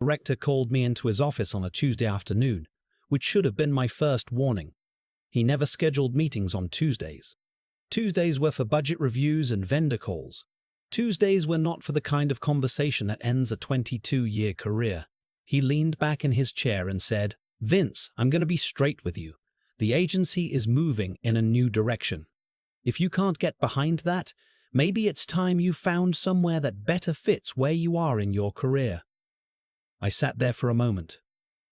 The rector called me into his office on a Tuesday afternoon, which should have been my first warning. He never scheduled meetings on Tuesdays. Tuesdays were for budget reviews and vendor calls. Tuesdays were not for the kind of conversation that ends a 22-year career. He leaned back in his chair and said, "Vince, I'm going to be straight with you. The agency is moving in a new direction. If you can't get behind that, maybe it's time you found somewhere that better fits where you are in your career." I sat there for a moment.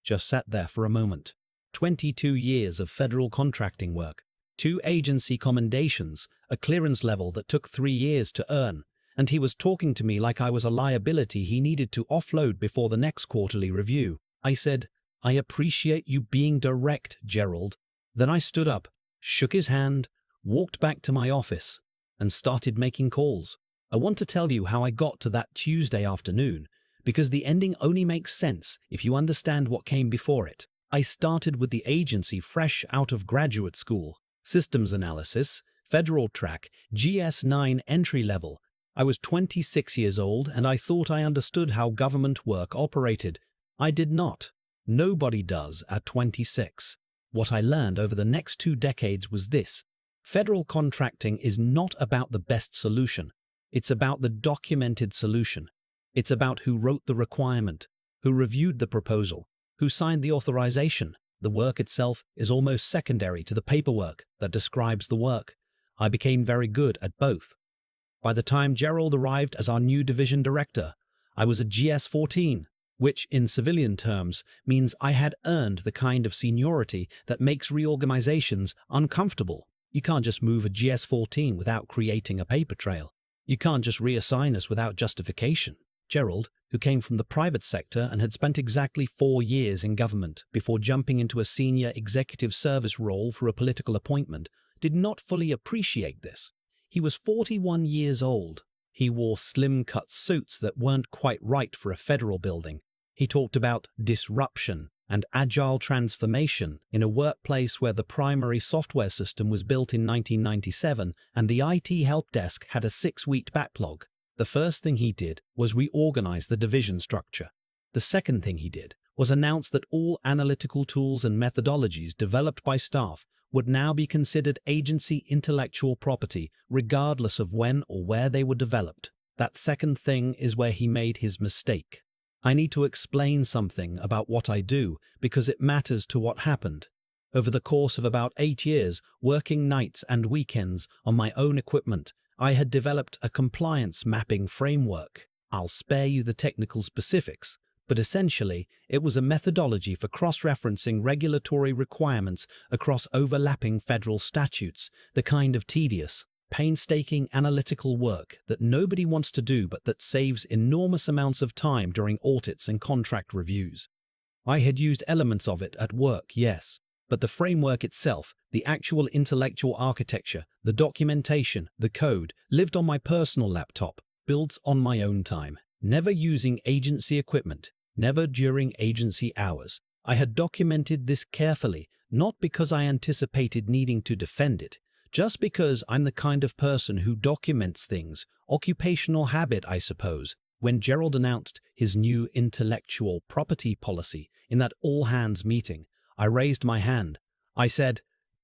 Just sat there for a moment. 22 years of federal contracting work, 2 agency commendations, a clearance level that took 3 years to earn, and he was talking to me like I was a liability he needed to offload before the next quarterly review. I said, "I appreciate you being direct, Gerald." Then I stood up, shook his hand, walked back to my office, and started making calls. I want to tell you how I got to that Tuesday afternoon, because the ending only makes sense if you understand what came before it. I started with the agency fresh out of graduate school, systems analysis, federal track, GS9 entry level. I was 26 years old and I thought I understood how government work operated. I did not. Nobody does at 26. What I learned over the next 2 decades was this: federal contracting is not about the best solution. It's about the documented solution. It's about who wrote the requirement, who reviewed the proposal, who signed the authorization. The work itself is almost secondary to the paperwork that describes the work. I became very good at both. By the time Gerald arrived as our new division director, I was a GS14, which in civilian terms means I had earned the kind of seniority that makes reorganizations uncomfortable. You can't just move a GS14 without creating a paper trail. You can't just reassign us without justification. Gerald, who came from the private sector and had spent exactly 4 years in government before jumping into a senior executive service role for a political appointment, did not fully appreciate this. He was 41 years old. He wore slim-cut suits that weren't quite right for a federal building. He talked about disruption and agile transformation in a workplace where the primary software system was built in 1997 and the IT help desk had a 6-week backlog. The first thing he did was reorganize the division structure. The second thing he did was announce that all analytical tools and methodologies developed by staff would now be considered agency intellectual property, regardless of when or where they were developed. That second thing is where he made his mistake. I need to explain something about what I do because it matters to what happened. Over the course of about 8 years, working nights and weekends on my own equipment, I had developed a compliance mapping framework. I'll spare you the technical specifics, but essentially, it was a methodology for cross-referencing regulatory requirements across overlapping federal statutes, the kind of tedious, painstaking analytical work that nobody wants to do but that saves enormous amounts of time during audits and contract reviews. I had used elements of it at work, yes, but the framework itself, the actual intellectual architecture, the documentation, the code, lived on my personal laptop, built on my own time, never using agency equipment, never during agency hours. I had documented this carefully, not because I anticipated needing to defend it, just because I'm the kind of person who documents things, occupational habit, I suppose. When Gerald announced his new intellectual property policy in that all-hands meeting, I raised my hand. I said,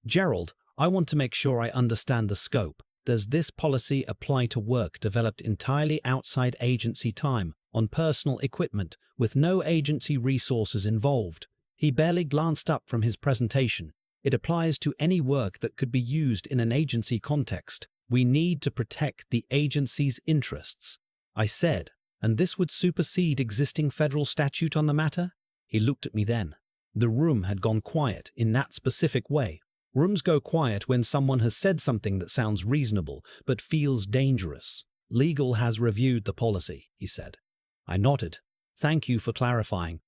"Gerald, I want to make sure I understand the scope. Does this policy apply to work developed entirely outside agency time, on personal equipment, with no agency resources involved?" He barely glanced up from his presentation. "It applies to any work that could be used in an agency context. We need to protect the agency's interests," I said, "and this would supersede existing federal statute on the matter?" He looked at me then. The room had gone quiet in that specific way. Rooms go quiet when someone has said something that sounds reasonable but feels dangerous. "Legal has reviewed the policy," he said. I nodded. "Thank you for clarifying."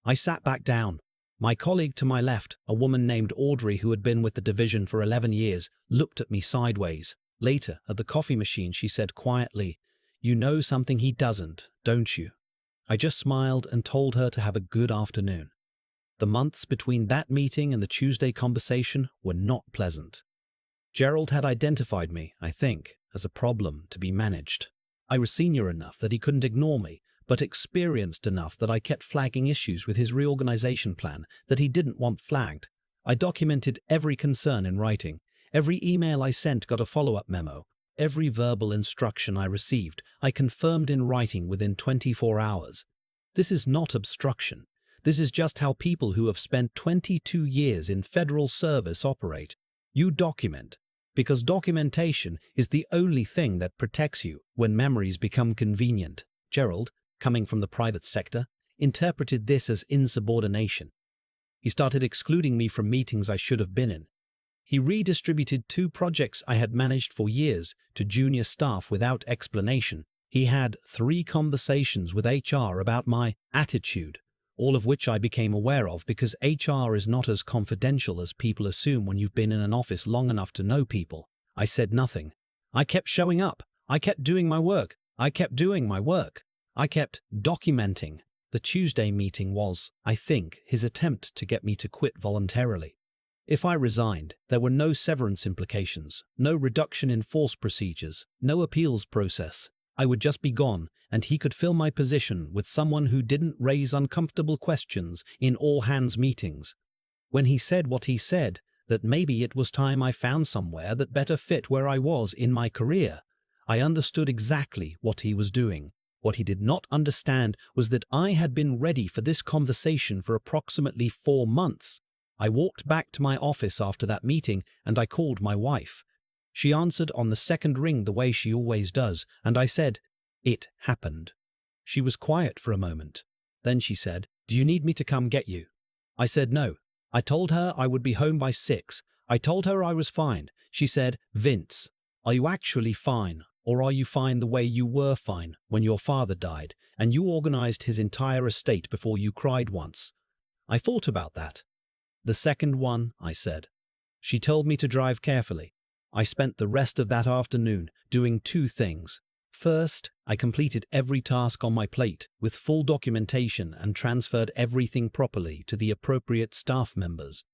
I sat back down. My colleague to my left, a woman named Audrey who had been with the division for 11 years, looked at me sideways. Later, at the coffee machine, she said quietly, "You know something he doesn't, don't you?" I just smiled and told her to have a good afternoon. The months between that meeting and the Tuesday conversation were not pleasant. Gerald had identified me, I think, as a problem to be managed. I was senior enough that he couldn't ignore me, but experienced enough that I kept flagging issues with his reorganization plan that he didn't want flagged. I documented every concern in writing. Every email I sent got a follow-up memo. Every verbal instruction I received, I confirmed in writing within 24 hours. This is not obstruction. This is just how people who have spent 22 years in federal service operate. You document, because documentation is the only thing that protects you when memories become convenient. Gerald, coming from the private sector, interpreted this as insubordination. He started excluding me from meetings I should have been in. He redistributed 2 projects I had managed for years to junior staff without explanation. He had 3 conversations with HR about my attitude, all of which I became aware of because HR is not as confidential as people assume when you've been in an office long enough to know people. I said nothing. I kept showing up. I kept doing my work. I kept documenting. The Tuesday meeting was, I think, his attempt to get me to quit voluntarily. If I resigned, there were no severance implications, no reduction in force procedures, no appeals process. I would just be gone, and he could fill my position with someone who didn't raise uncomfortable questions in all-hands meetings. When he said what he said, that maybe it was time I found somewhere that better fit where I was in my career, I understood exactly what he was doing. What he did not understand was that I had been ready for this conversation for approximately 4 months. I walked back to my office after that meeting and I called my wife. She answered on the second ring the way she always does, and I said, "It happened." She was quiet for a moment. Then she said, "Do you need me to come get you?" I said no. I told her I would be home by 6. I told her I was fine. She said, "Vince, are you actually fine? Or are you fine the way you were fine when your father died and you organized his entire estate before you cried once?" I thought about that. "The second one," I said. She told me to drive carefully. I spent the rest of that afternoon doing 2 things. First, I completed every task on my plate with full documentation and transferred everything properly to the appropriate staff members.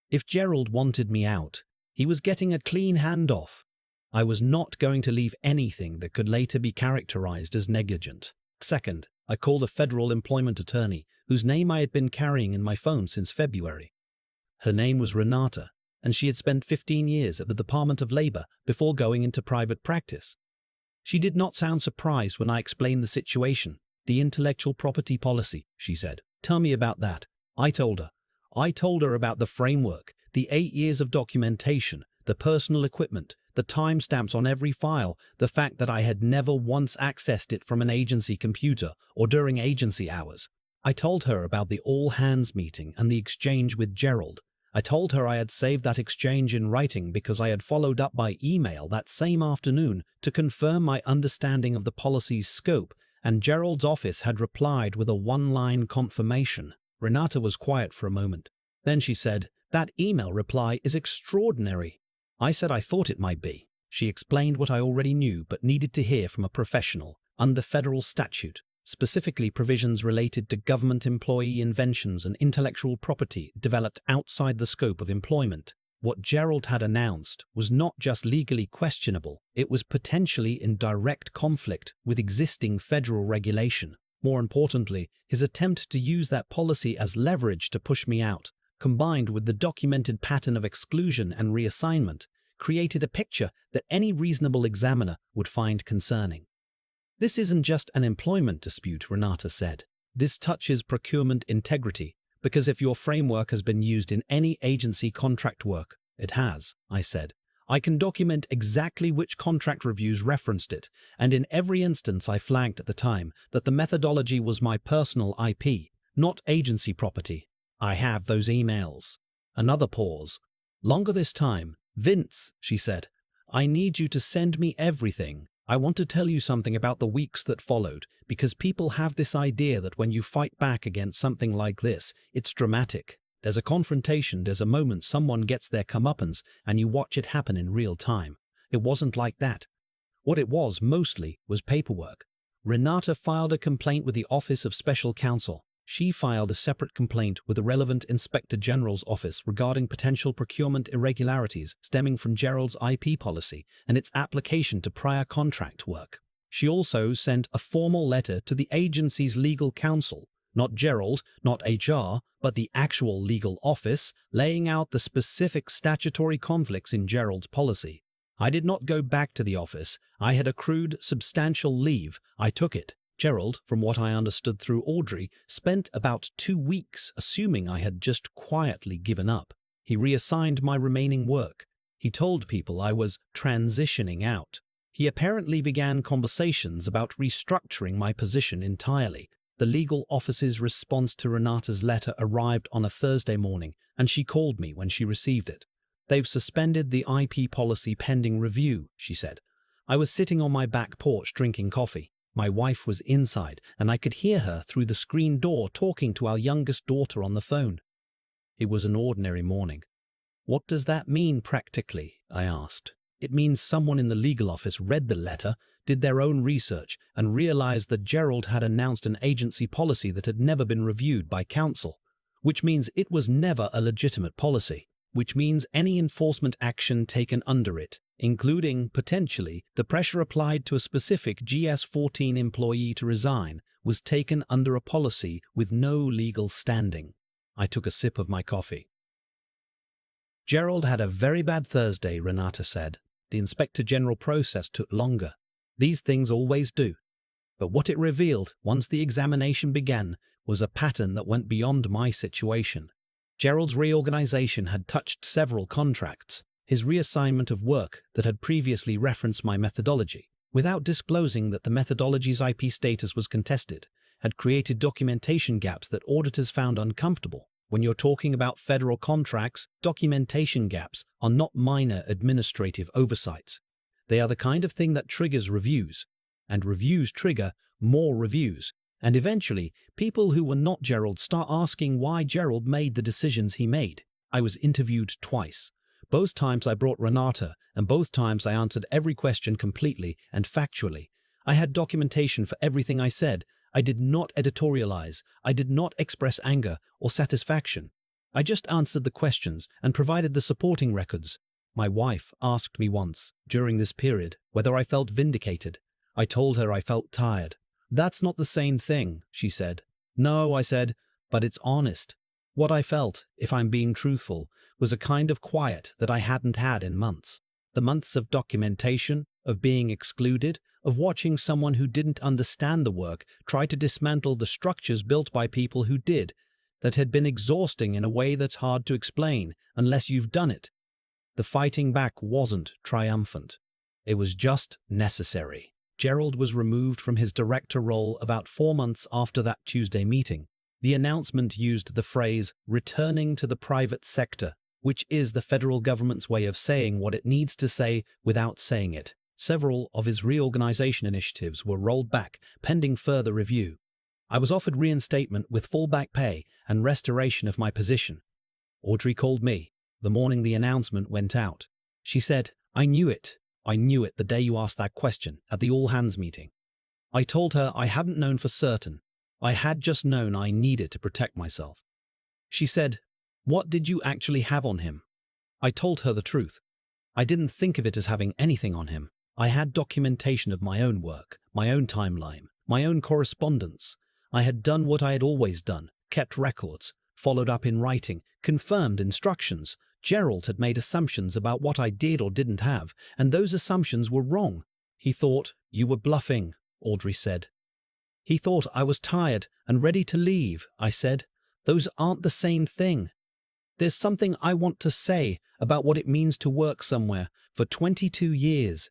If Gerald wanted me out, he was getting a clean handoff. I was not going to leave anything that could later be characterized as negligent. Second, I called a federal employment attorney whose name I had been carrying in my phone since February. Her name was Renata, and she had spent 15 years at the Department of Labor before going into private practice. She did not sound surprised when I explained the situation. "The intellectual property policy," she said. "Tell me about that." I told her. I told her about the framework, the 8 years of documentation, the personal equipment, the timestamps on every file, the fact that I had never once accessed it from an agency computer or during agency hours. I told her about the all-hands meeting and the exchange with Gerald. I told her I had saved that exchange in writing because I had followed up by email that same afternoon to confirm my understanding of the policy's scope, and Gerald's office had replied with a 1-line confirmation. Renata was quiet for a moment. Then she said, "That email reply is extraordinary." I said I thought it might be. She explained what I already knew but needed to hear from a professional. Under federal statute, specifically provisions related to government employee inventions and intellectual property developed outside the scope of employment. What Gerald had announced was not just legally questionable, it was potentially in direct conflict with existing federal regulation. More importantly, his attempt to use that policy as leverage to push me out, combined with the documented pattern of exclusion and reassignment, created a picture that any reasonable examiner would find concerning. "This isn't just an employment dispute," Renata said. "This touches procurement integrity, because if your framework has been used in any agency contract work," "It has," I said. "I can document exactly which contract reviews referenced it, and in every instance I flagged at the time that the methodology was my personal IP, not agency property. I have those emails." Another pause. Longer this time. "Vince," she said, "I need you to send me everything. I want to tell you something about the weeks that followed, because people have this idea that when you fight back against something like this, it's dramatic. There's a confrontation, there's a moment someone gets their comeuppance, and you watch it happen in real time. It wasn't like that. What it was, mostly, was paperwork. Renata filed a complaint with the Office of Special Counsel. She filed a separate complaint with the relevant Inspector General's office regarding potential procurement irregularities stemming from Gerald's IP policy and its application to prior contract work. She also sent a formal letter to the agency's legal counsel, not Gerald, not HR, but the actual legal office, laying out the specific statutory conflicts in Gerald's policy. I did not go back to the office. I had accrued substantial leave. I took it. Gerald, from what I understood through Audrey, spent about 2 weeks assuming I had just quietly given up. He reassigned my remaining work. He told people I was transitioning out. He apparently began conversations about restructuring my position entirely. The legal office's response to Renata's letter arrived on a Thursday morning, and she called me when she received it. "They've suspended the IP policy pending review," she said. I was sitting on my back porch drinking coffee. My wife was inside, and I could hear her through the screen door talking to our youngest daughter on the phone. It was an ordinary morning. "What does that mean practically?" I asked. "It means someone in the legal office read the letter, did their own research, and realized that Gerald had announced an agency policy that had never been reviewed by counsel, which means it was never a legitimate policy, which means any enforcement action taken under it, including, potentially, the pressure applied to a specific GS-14 employee to resign, was taken under a policy with no legal standing." I took a sip of my coffee. "Gerald had a very bad Thursday," Renata said. "The Inspector General process took longer. These things always do. But what it revealed, once the examination began, was a pattern that went beyond my situation. Gerald's reorganization had touched several contracts, his reassignment of work that had previously referenced my methodology, without disclosing that the methodology's IP status was contested, had created documentation gaps that auditors found uncomfortable. When you're talking about federal contracts, documentation gaps are not minor administrative oversights. They are the kind of thing that triggers reviews, and reviews trigger more reviews. And eventually, people who were not Gerald start asking why Gerald made the decisions he made. I was interviewed twice. Both times I brought Renata, and both times I answered every question completely and factually. I had documentation for everything I said. I did not editorialize. I did not express anger or satisfaction. I just answered the questions and provided the supporting records. My wife asked me once, during this period, whether I felt vindicated. I told her I felt tired. "That's not the same thing," she said. "No," I said, "but it's honest." What I felt, if I'm being truthful, was a kind of quiet that I hadn't had in months. The months of documentation, of being excluded, of watching someone who didn't understand the work try to dismantle the structures built by people who did, that had been exhausting in a way that's hard to explain unless you've done it. The fighting back wasn't triumphant. It was just necessary. Gerald was removed from his director role about 4 months after that Tuesday meeting. The announcement used the phrase, "returning to the private sector," which is the federal government's way of saying what it needs to say without saying it. Several of his reorganization initiatives were rolled back, pending further review. I was offered reinstatement with full back pay and restoration of my position. Audrey called me the morning the announcement went out. She said, I knew it the day you asked that question at the all-hands meeting." I told her I hadn't known for certain. I had just known I needed to protect myself. She said, "What did you actually have on him?" I told her the truth. I didn't think of it as having anything on him. I had documentation of my own work, my own timeline, my own correspondence. I had done what I had always done, kept records, followed up in writing, confirmed instructions. Gerald had made assumptions about what I did or didn't have, and those assumptions were wrong. He thought, "You were bluffing," Audrey said. He thought I was tired and ready to leave, I said. Those aren't the same thing. There's something I want to say about what it means to work somewhere for 22 years.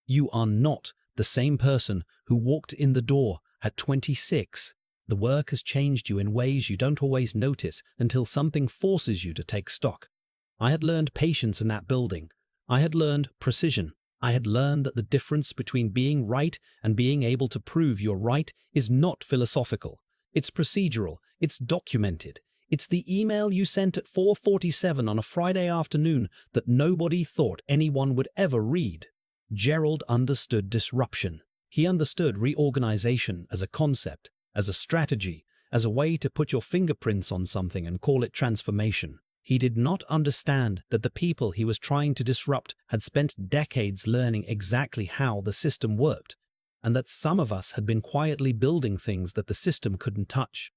You are not the same person who walked in the door at 26. The work has changed you in ways you don't always notice until something forces you to take stock. I had learned patience in that building. I had learned precision. I had learned that the difference between being right and being able to prove you're right is not philosophical. It's procedural. It's documented. It's the email you sent at 4:47 on a Friday afternoon that nobody thought anyone would ever read. Gerald understood disruption. He understood reorganization as a concept, as a strategy, as a way to put your fingerprints on something and call it transformation. He did not understand that the people he was trying to disrupt had spent decades learning exactly how the system worked. and that some of us had been quietly building things that the system couldn't touch.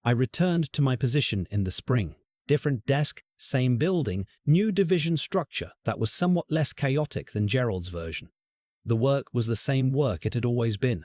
I returned to my position in the spring. Different desk, same building, new division structure that was somewhat less chaotic than Gerald's version. The work was the same work it had always been.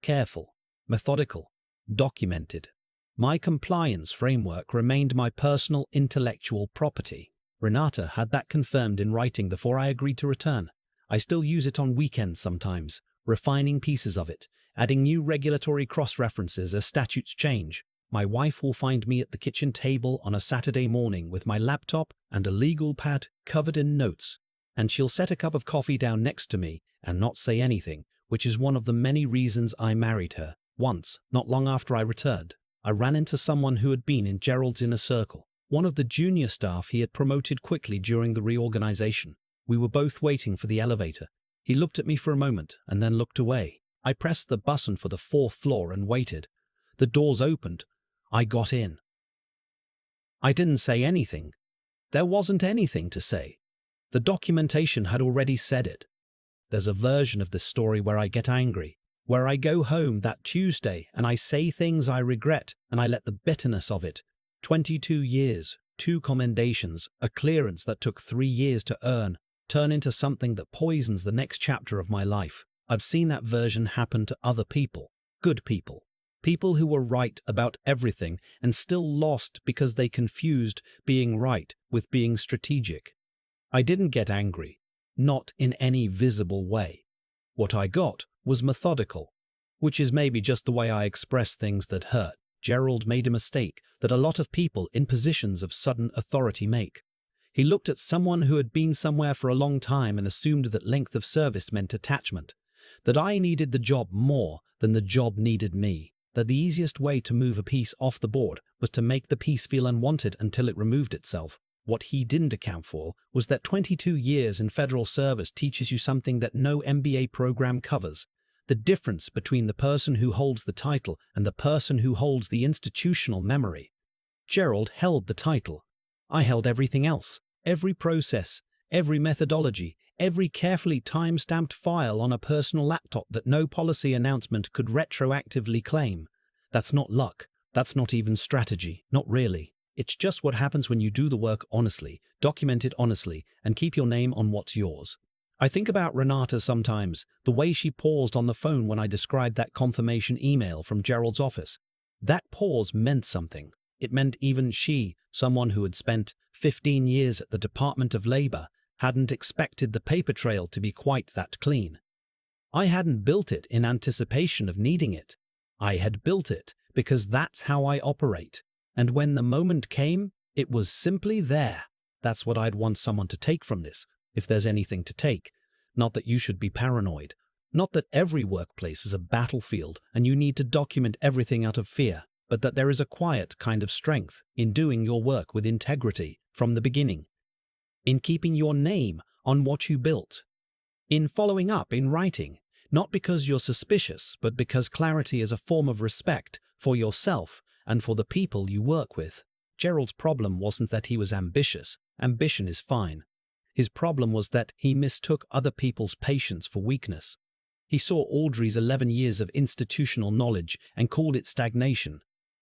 Careful, methodical, documented. My compliance framework remained my personal intellectual property. Renata had that confirmed in writing before I agreed to return. I still use it on weekends sometimes, refining pieces of it, adding new regulatory cross-references as statutes change. My wife will find me at the kitchen table on a Saturday morning with my laptop and a legal pad covered in notes, and she'll set a cup of coffee down next to me and not say anything, which is one of the many reasons I married her. Once, not long after I returned, I ran into someone who had been in Gerald's inner circle, one of the junior staff he had promoted quickly during the reorganization. We were both waiting for the elevator. He looked at me for a moment and then looked away. I pressed the button for the 4th floor and waited. The doors opened. I got in. I didn't say anything. There wasn't anything to say. The documentation had already said it. There's a version of this story where I get angry, where I go home that Tuesday and I say things I regret and I let the bitterness of it. 22 years, 2 commendations, a clearance that took 3 years to earn, turn into something that poisons the next chapter of my life. I've seen that version happen to other people, good people. People who were right about everything and still lost because they confused being right with being strategic. I didn't get angry, not in any visible way. What I got was methodical, which is maybe just the way I express things that hurt. Gerald made a mistake that a lot of people in positions of sudden authority make. He looked at someone who had been somewhere for a long time and assumed that length of service meant attachment, that I needed the job more than the job needed me. That the easiest way to move a piece off the board was to make the piece feel unwanted until it removed itself. What he didn't account for was that 22 years in federal service teaches you something that no MBA program covers: the difference between the person who holds the title and the person who holds the institutional memory. Gerald held the title. I held everything else, every process, every methodology, every carefully time-stamped file on a personal laptop that no policy announcement could retroactively claim. That's not luck. That's not even strategy. Not really. It's just what happens when you do the work honestly, document it honestly, and keep your name on what's yours. I think about Renata sometimes, the way she paused on the phone when I described that confirmation email from Gerald's office. That pause meant something. It meant even she, someone who had spent 15 years at the Department of Labor, hadn't expected the paper trail to be quite that clean. I hadn't built it in anticipation of needing it. I had built it because that's how I operate. And when the moment came, it was simply there. That's what I'd want someone to take from this, if there's anything to take. Not that you should be paranoid. Not that every workplace is a battlefield and you need to document everything out of fear, but that there is a quiet kind of strength in doing your work with integrity from the beginning, in keeping your name on what you built, in following up in writing, not because you're suspicious, but because clarity is a form of respect for yourself and for the people you work with. Gerald's problem wasn't that he was ambitious. Ambition is fine. His problem was that he mistook other people's patience for weakness. He saw Audrey's 11 years of institutional knowledge and called it stagnation.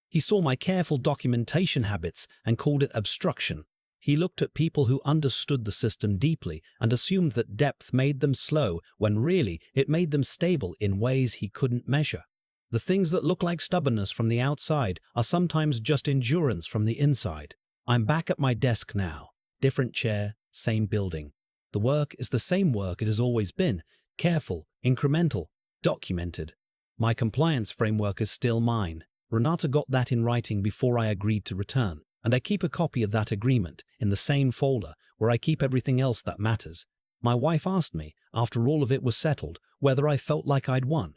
He saw my careful documentation habits and called it obstruction. He looked at people who understood the system deeply and assumed that depth made them slow when really it made them stable in ways he couldn't measure. The things that look like stubbornness from the outside are sometimes just endurance from the inside. I'm back at my desk now. Different chair, same building. The work is the same work it has always been. Careful, incremental, documented. My compliance framework is still mine. Renata got that in writing before I agreed to return, and I keep a copy of that agreement in the same folder where I keep everything else that matters. My wife asked me, after all of it was settled, whether I felt like I'd won.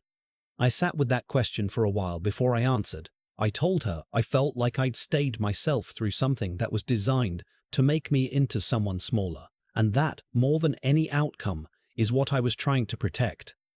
I sat with that question for a while before I answered. I told her I felt like I'd stayed myself through something that was designed to make me into someone smaller, and that, more than any outcome, is what I was trying to protect.